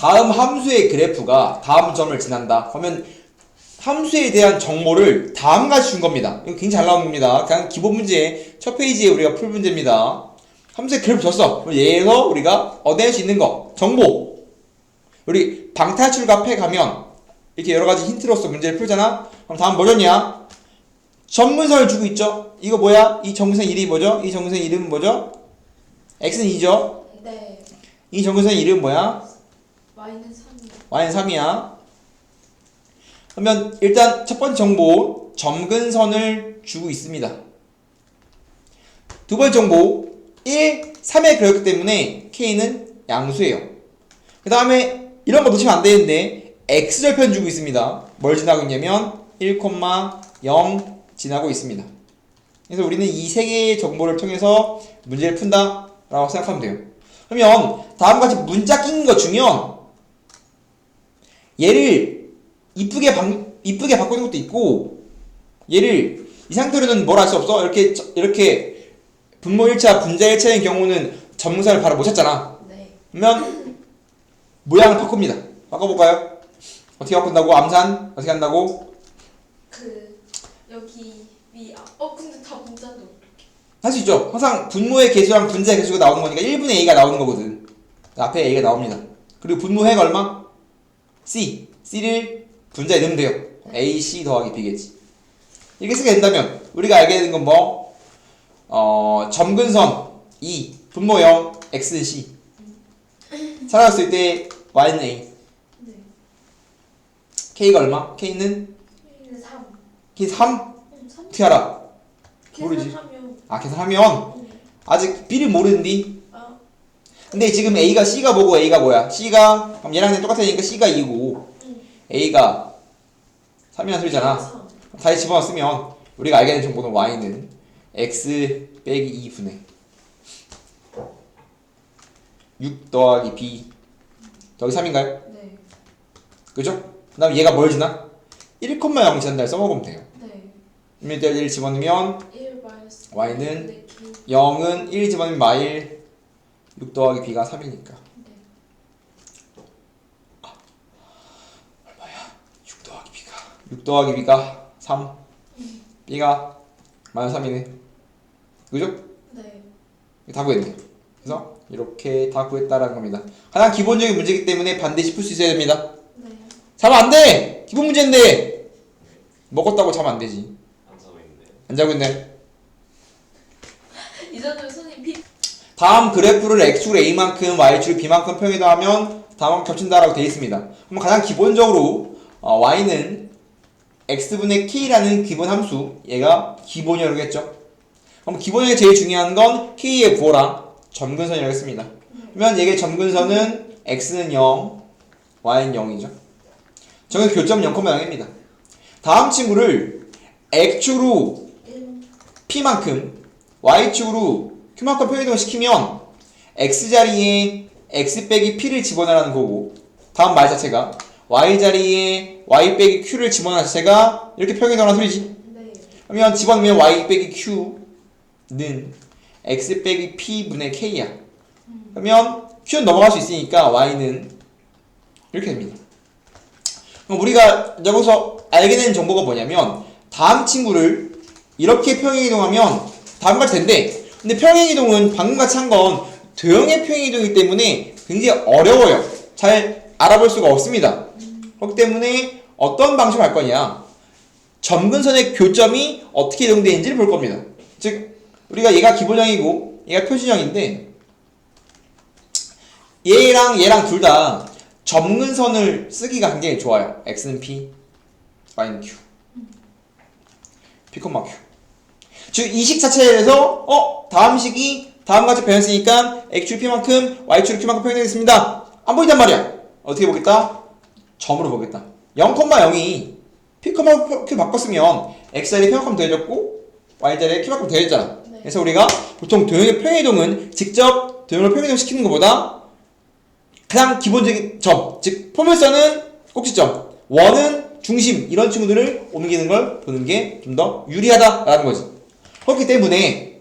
다음 함수의 그래프가 다음 점을 지난다. 그러면 함수에 대한 정보를 다음같이 준 겁니다. 이거 굉장히 잘 나온 겁니다. 그냥 기본 문제 첫 페이지에 우리가 풀 문제입니다. 함수의 그래프 줬어. 그럼 얘에서 우리가 얻어낼 수 있는 거 정보. 우리 방탈출과 패 가면 이렇게 여러 가지 힌트로서 문제를 풀잖아. 그럼 다음 뭐 줬냐? 점근선을 주고 있죠. 이거 뭐야? 이 점근선 이름이 뭐죠? 이 점근선 이름은 뭐죠? x는 2죠. 네. 이 점근선 이름은 뭐야? y는 3이요. y는 3이야. 그러면 일단 첫 번째 정보 점근선을 주고 있습니다. 두 번째 정보 1, 3에 그렸기 때문에 k는 양수예요. 그 다음에 이런 거 놓치면 안 되는데 x절편 주고 있습니다. 뭘 지나고 있냐면 1,0 지나고 있습니다. 그래서 우리는 이 세 개의 정보를 통해서 문제를 푼다 라고 생각하면 돼요. 그러면 다음같이 문자 낀 거 주면 얘를 이쁘게 바꾸는 것도 있고 얘를 이 상태로는 뭘 할 수 없어? 이렇게 분모 1차, 분자 1차인 경우는 점근선을 바로 못 찾잖아. 네. 그러면 모양을 바꿉니다. 바꿔볼까요? 어떻게 바꾼다고? 암산? 어떻게 한다고? 여기 위 근데 다 문자인데 어떡해? 할 수 있죠. 항상 분모의 개수랑 분자의 개수가 나오는 거니까 1분의 a가 나오는 거거든. 앞에 a가 나옵니다. 그리고 분모해가 얼마? c. c를 분자에 넣으면 돼요. ac 더하기 b겠지. 이렇게 쓰게 된다면 우리가 알게 되는 건 뭐? 점근선 2, 분모 0, x는 c. 찾아봤을 때 y는 a. 네. k가 얼마? k는? y는 3. k 3? 3. 어떻게 알아? 모르지. 계산하면. 계산하면 아직 b를 모르는디. 아. 근데 지금 a가 c가 뭐고 a가 뭐야? c가 그럼 얘랑 똑같으니까 c가 2고 a가 3이라는 소리잖아. 다시 집어넣으면 우리가 알게 된 정보는 y는 x 빼기 2분의 6 더하기 b 더하기 3인가요? 네. 그죠? 그 다음 얘가 뭘 지나? 1,0 지난다 써먹으면 돼요. 네. 1 집어넣으면 1 마이너스 y는 네, 0은 1 집어넣으면 마일 6 더하기 b가 3이니까 네. 얼마야? 6 더하기 b가 6 더하기 b가 3 b가 마이너스 3이네. 그죠? 네. 다 구했네요. 그래서 이렇게 다 구했다라는 겁니다. 가장 기본적인 문제이기 때문에 반드시 풀 수 있어야 됩니다. 네. 자면 안 돼! 기본 문제인데! 먹었다고 자면 안 되지. 안 자고 있는데요. 안 자고 있네. 이 정도면 손이 비. 다음 그래프를 x축 a만큼 y축 b만큼 평이동하면 다음과 겹친다라고 되어 있습니다. 그럼 가장 기본적으로 y는 x분의 k라는 기본 함수, 얘가 기본이라고 했죠. 그럼 기본에 제일 중요한 건 k의 부호랑 점근선이라고 했습니다. 그러면 얘의 점근선은 x는 0, y는 0이죠. 저는 교점 0,0입니다. 다음 친구를 x축으로 p만큼 y축으로 q만큼 평이동을 시키면 x자리에 x 빼기 p를 집어넣으라는 거고 다음 말 자체가 y자리에 y 빼기 q를 집어넣은 자체가 이렇게 평이동하는 소리지. 네. 그러면 집어넣으면 y 빼기 q는 x 빼기 p분의 k야. 그러면 q는 넘어갈 수 있으니까 y는 이렇게 됩니다. 그럼 우리가 여기서 알게 된 정보가 뭐냐면 다음 친구를 이렇게 평행이동하면 다음같이 된대. 근데 평행이동은 방금같이 한 건 도형의 평행이동이기 때문에 굉장히 어려워요. 잘 알아볼 수가 없습니다. 그렇기 때문에 어떤 방식으로 할 거냐, 점근선의 교점이 어떻게 이동되는지를 볼 겁니다. 즉 우리가 얘가 기본형이고 얘가 표준형인데 얘랑 둘 다 점근선을 쓰기가 굉장히 좋아요. x는 p, y는 q, p, q. 즉 이 식 자체에서 다음 식이 다음같이 변했으니까 x축 p만큼 y축 q만큼 평행되겠습니다. 안 보인단 말이야. 어떻게 보겠다? 점으로 보겠다. 0,0이 p, q 바꿨으면 x자리에 p만큼 더해졌고 y자리에 q만큼 더해졌잖아. 네. 그래서 우리가 보통 도형의 평행이동은 직접 도형을 평행이동 시키는 것보다 가장 기본적인 점, 즉 포물선은 꼭지점, 원은 중심, 이런 친구들을 옮기는 걸 보는 게 좀 더 유리하다라는 거지. 그렇기 때문에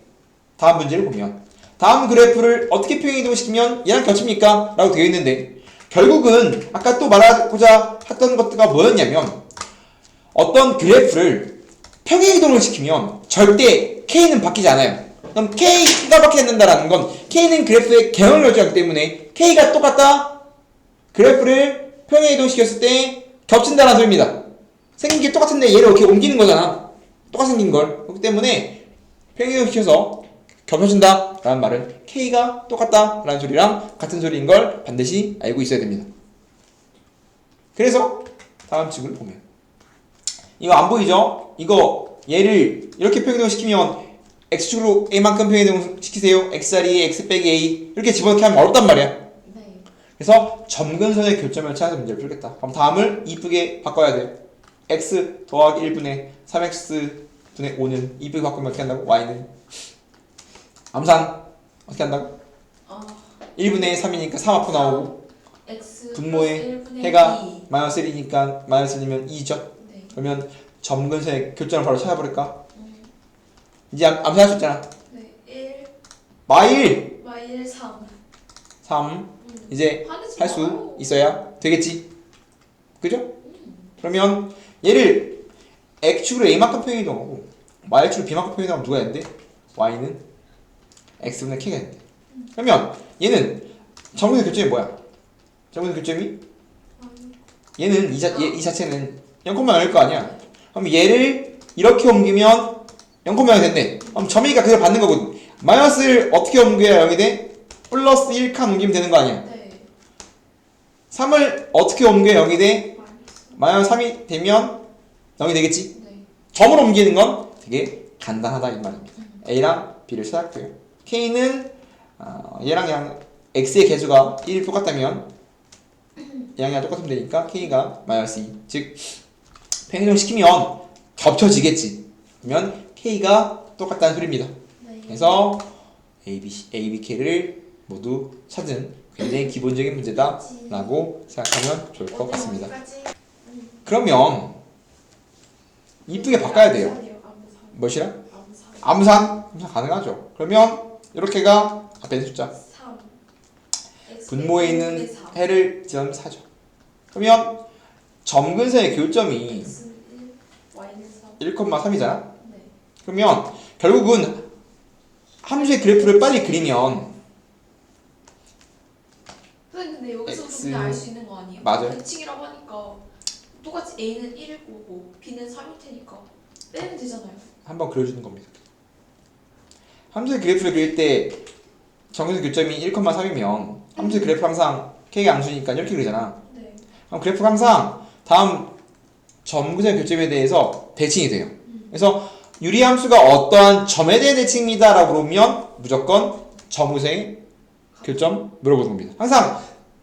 다음 문제를 보면 다음 그래프를 어떻게 평행이동시키면 얘랑 겹칩니까? 라고 되어 있는데 결국은 아까 또 말하고자 했던 것들가 뭐였냐면 어떤 그래프를 평행이동을 시키면 절대 K는 바뀌지 않아요. 그럼 K가 바뀌지 않는다는 건 K는 그래프의 개형을 결정하기 때문에 K가 똑같다? 그래프를 평행이동 시켰을 때 겹친다는 소리입니다. 생긴 게 똑같은데 얘를 이렇게 옮기는 거잖아. 똑같이 생긴 걸. 그렇기 때문에 평행이동 시켜서 겹쳐진다 라는 말은 K가 똑같다 라는 소리랑 같은 소리인 걸 반드시 알고 있어야 됩니다. 그래서 다음 지구를 보면 이거 안 보이죠? 이거 얘를 이렇게 평행이동 시키면 X축으로 A만큼 평행이동 시키세요. X자리에 X 빼기 A 이렇게 집어넣기 하면 어렵단 말이야. 네. 그래서 점근선의 교점을 찾아서 문제를 풀겠다. 그럼 다음을 이쁘게 바꿔야 돼요. X 더하기 1분의 3X 분의 5는 이쁘게 바꾸면 어떻게 한다고? Y는 암산 어떻게 한다고? 1분의 3이니까 3 앞으로 나오고 X 분모의 플러스 1분의 해가 2. 마이너스 1이니까 마이너스 1이면 2죠. 네. 그러면 점근선의 교점을 바로 찾아버릴까? 이제 암산할 수 있잖아. 네. 1 마일 마일 3. 3 이제 하지 할 수 마요. 있어야 되겠지. 그죠? 그러면 얘를 X축으로 A만큼 평행이동하고 Y축으로 B만큼 평행이동하면 누가 되는데? Y는 X분의 K가 되는데. 그러면 얘는 점근의 교점이 뭐야? 점근의 교점이? 얘는 이 자체는 0,0일 거 아니야. 그럼 얘를 이렇게 옮기면 0,0이 된대. 그럼 점이니까 그걸 받는 거거든. 마이너스를 어떻게 옮겨야 0이 돼? 플러스 1칸 옮기면 되는 거 아니야. 네. 3을 어떻게 옮겨야 0이 돼? 마이너스. 마이너스 3이 되면 0이 되겠지? 네. 점을 옮기는 건 되게 간단하다 이 말입니다. A랑 B를 찾았고요. K는 얘랑 X의 개수가 1 똑같다면 얘랑 똑같으면 되니까 K가 마이너스 2. 즉 평행이동 시키면 겹쳐지겠지. 그러면 K가 똑같다는 소리입니다. 네. 그래서 A, B, K를 모두 찾은 굉장히 기본적인 문제다 라고 생각하면 좋을 것 같습니다. 어디까지? 그러면 이쁘게 바꿔야 돼요. 무엇이랑? 암산 가능하죠. 그러면 이렇게가 앞에 있는 숫자 3. 분모에 있는 해를 지금 사죠. 그러면 점근선의 교점이 X는 1, Y는 3. 1,3이잖아. 네. 그러면 결국은 함수의 그래프를 빨리 그리면 선생님 근데 여기서도 X. 그냥 알 수 있는 거 아니에요? 맞아요. 반칙이라고 하니까 똑같이 A는 1일 거고 B는 3일 테니까 빼면 되잖아요. 한번 그려주는 겁니다. 함수의 그래프를 그릴 때 점근선 교점이 1,3이면 함수의 그래프 항상 K가 양수니까 이렇게 그리잖아. 네. 그럼 그래프가 항상 다음 점근선의 교점에 대해서 대칭이 돼요. 그래서 유리함수가 어떠한 점에 대한 대칭이다 라고 그러면 무조건 점근선의 교점 물어보는 겁니다. 항상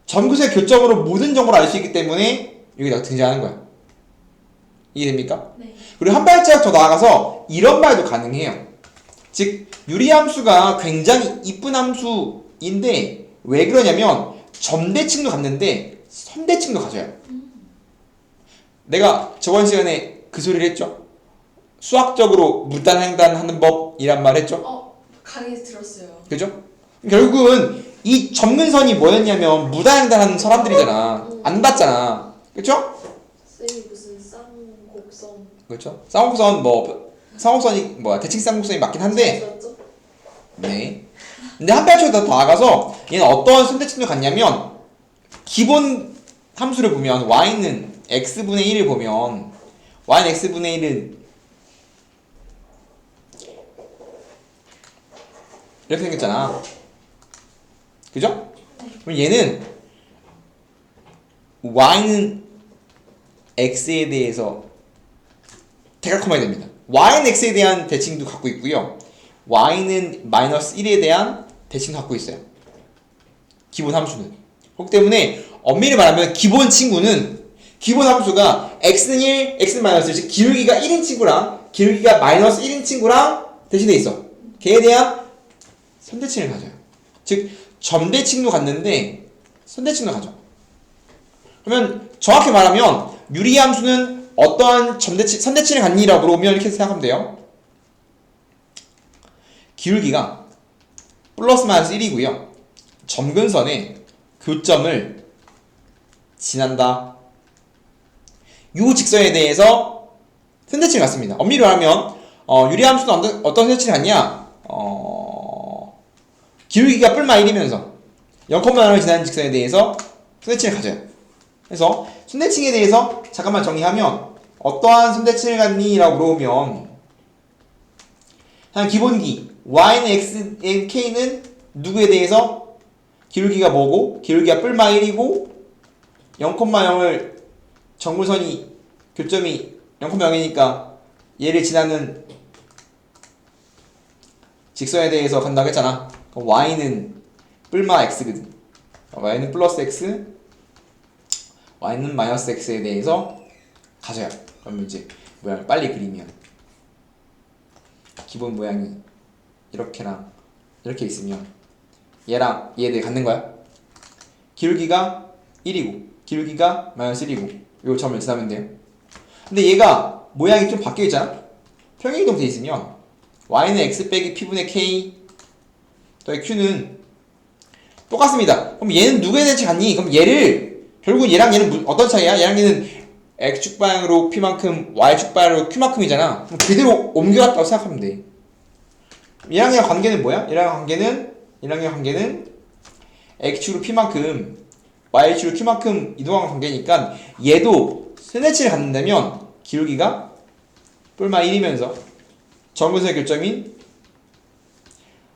점근선의 교점으로 모든 정보를 알 수 있기 때문에 여기다가 등장하는 거야. 이해됩니까? 네. 그리고 한 발짝 더 나아가서 이런 말도 가능해요. 즉 유리함수가 굉장히 이쁜 함수인데 왜 그러냐면 점대칭도 갖는데 선대칭도 가져요. 내가 저번 시간에 그 소리를 했죠. 수학적으로 무단횡단하는 법이란 말 했죠. 강의에서 들었어요. 그죠? 결국은 이 점근선이 뭐였냐면 무단횡단하는 사람들이잖아. 안 봤잖아. 그죠? 쌤이 무슨 쌍곡선 그렇죠? 쌍곡선이 뭐야? 대칭 쌍곡선이 맞긴 한데 들었죠? 네. 근데 한 발짝 더 나아가서 얘는 어떠한 선대칭도 갖냐면 기본 함수를 보면 y는 x분의 1을 보면 y는 x분의 1은 이렇게 생겼잖아. 그죠? 그럼 얘는 y는 x에 대해서 대각화해야 됩니다. y는 x에 대한 대칭도 갖고 있고요. y는 마이너스 1에 대한 대칭도 갖고 있어요. 기본 함수는. 그렇기 때문에 엄밀히 말하면 기본 친구는 기본 함수가 x는 1, x는 마이너스 1, 즉 기울기가 1인 친구랑 기울기가 마이너스 1인 친구랑 대신돼 있어. 걔에 대한 선대칭을 가져요. 즉 점대칭도 갖는데 선대칭도 가져. 그러면 정확히 말하면 유리함수는 어떠한 선대칭을 갖니라고 물어보면 이렇게 생각하면 돼요. 기울기가 플러스 마이너스 1이고요. 점근선의 교점을 지난다. 요 직선에 대해서 선대칭을 갖습니다. 엄밀히 말하면 유리함수는 어떤 선대칭을 갖냐? 기울기가 뿔마 1이면서 0,0을 지나는 직선에 대해서 선대칭을 가져요. 그래서 선대칭에 대해서 잠깐만 정리하면 어떠한 선대칭을 갖니? 라고 물어보면 그냥 기본기 y는 x의 k는 누구에 대해서 기울기가 뭐고 기울기가 뿔마 1이고 0,0을 정물선이 교점이 0,0이니까 얘를 지나는 직선에 대해서 간다고 했잖아. 그럼 y는 뿔마 x거든. y는 플러스 x, y는 마이너스 x에 대해서 가져요. 그러면 이제 모양을 빨리 그리면 기본 모양이 이렇게랑 이렇게 있으면 얘랑 얘들 갖는 거야. 기울기가 1이고 기울기가 마이너스 1이고 요 점을 지나면 돼요. 근데 얘가 모양이 좀 바뀌어 있잖아. 평행이동 돼 있으면 y는 x 빼기 p분의 k 더해 q는 똑같습니다. 그럼 얘는 누구에 대해 같니? 그럼 얘를 결국 얘랑 얘는 어떤 차이야? 얘랑 얘는 x축 방향으로 p만큼 y축 방향으로 q만큼이잖아. 그럼 그대로 옮겨갔다고 생각하면 돼. 얘랑 얘랑 관계는 뭐야? 얘랑 얘랑 관계는 x축으로 p만큼 y축으로 q만큼 이동하는 관계니까 얘도 선대칭을 갖는다면 기울기가 뿔마 1이면서 정근선의 교점인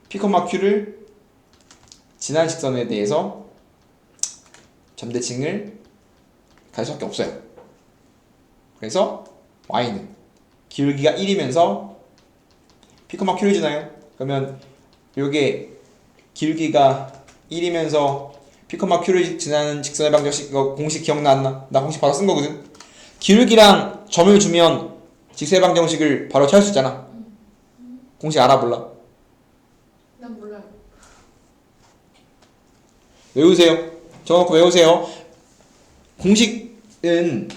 p, q를 지난 직선에 대해서 점대칭을 가질 수밖에 없어요. 그래서 y는 기울기가 1이면서 p, q를 지나요. 그러면 요게 기울기가 1이면서 p, q를 지나는 직선의 방정식 이거 공식 기억나 안 나? 나 공식 바로 쓴 거거든. 기울기랑 점을 주면 직선의 방정식을 바로 찾을 수 있잖아. 공식 알아 몰라? 난 몰라요. 외우세요. 적어놓고 외우세요. 공식은